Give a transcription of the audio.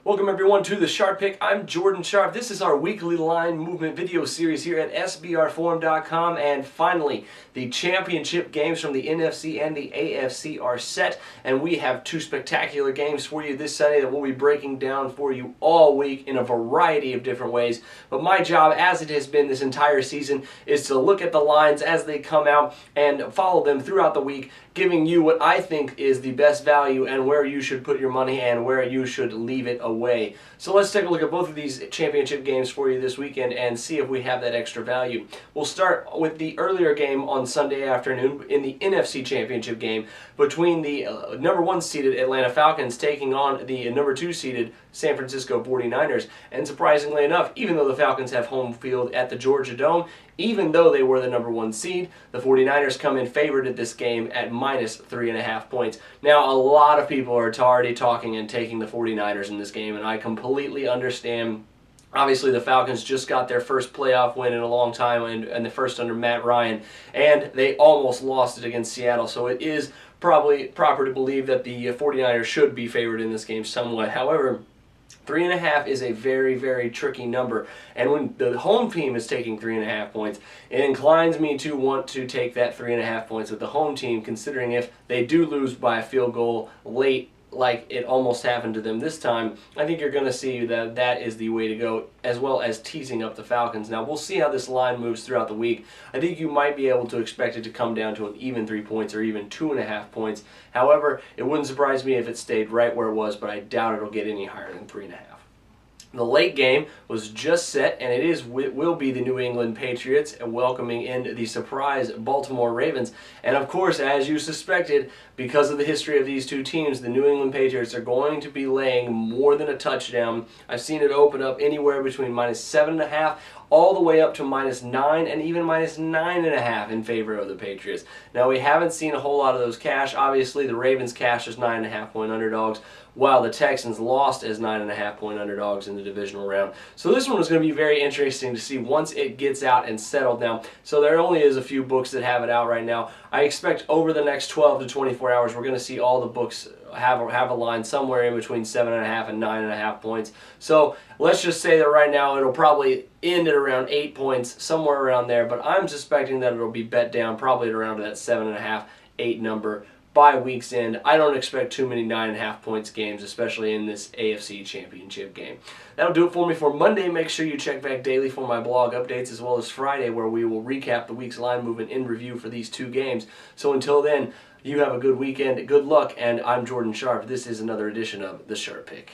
Welcome everyone to the Sharp Pick. I'm Jordan Sharp. This is our weekly line movement video series here at SBRforum.com, and finally the championship games from the NFC and the AFC are set, and we have two spectacular games for you this Sunday that we'll be breaking down for you all week in a variety of different ways. But my job, as it has been this entire season, is to look at the lines as they come out and follow them throughout the week, giving you what I think is the best value and where you should put your money and where you should leave it away. So let's take a look at both of these championship games for you this weekend and see if we have that extra value. We'll start with the earlier game on Sunday afternoon in the NFC Championship game between the number 1 seeded Atlanta Falcons taking on the number 2 seeded San Francisco 49ers. And surprisingly enough, even though the Falcons have home field at the Georgia Dome, even though they were the number 1 seed, the 49ers come in favored at this game at minus 3.5 points. Now, a lot of people are already talking and taking the 49ers in this game, and I completely understand. Obviously, the Falcons just got their first playoff win in a long time, and the first under Matt Ryan, and they almost lost it against Seattle, so it is probably proper to believe that the 49ers should be favored in this game somewhat. However, 3.5 is a very, very tricky number, and when the home team is taking 3.5 points, it inclines me to want to take that 3.5 points with the home team, considering if they do lose by a field goal late, like it almost happened to them this time, I think you're going to see that that is the way to go, as well as teasing up the Falcons. Now, we'll see how this line moves throughout the week. I think you might be able to expect it to come down to an even 3 points or even 2.5 points. However, it wouldn't surprise me if it stayed right where it was, but I doubt it'll get any higher than 3.5. The late game was just set, and it will be the New England Patriots welcoming in the surprise Baltimore Ravens. And of course, as you suspected, because of the history of these two teams, the New England Patriots are going to be laying more than a touchdown. I've seen it open up anywhere between minus 7.5 all the way up to minus 9 and even minus 9.5 in favor of the Patriots. Now, we haven't seen a whole lot of those cash. Obviously, the Ravens cashed as 9.5 point underdogs, while the Texans lost as 9.5 point underdogs in the divisional round. So this one is going to be very interesting to see once it gets out and settled down. So there only is a few books that have it out right now. I expect over the next 12 to 24 hours, we're going to see all the books have a line somewhere in between 7.5 and 9.5 points. So let's just say that right now it'll probably end at around 8 points, somewhere around there. But I'm suspecting that it'll be bet down probably at around that 7.5, 8 number by week's end. I don't expect too many 9.5 points games, especially in this AFC Championship game. That'll do it for me for Monday. Make sure you check back daily for my blog updates, as well as Friday, where we will recap the week's line movement in review for these two games. So until then, you have a good weekend, good luck, and I'm Jordan Sharp. This is another edition of The Sharp Pick.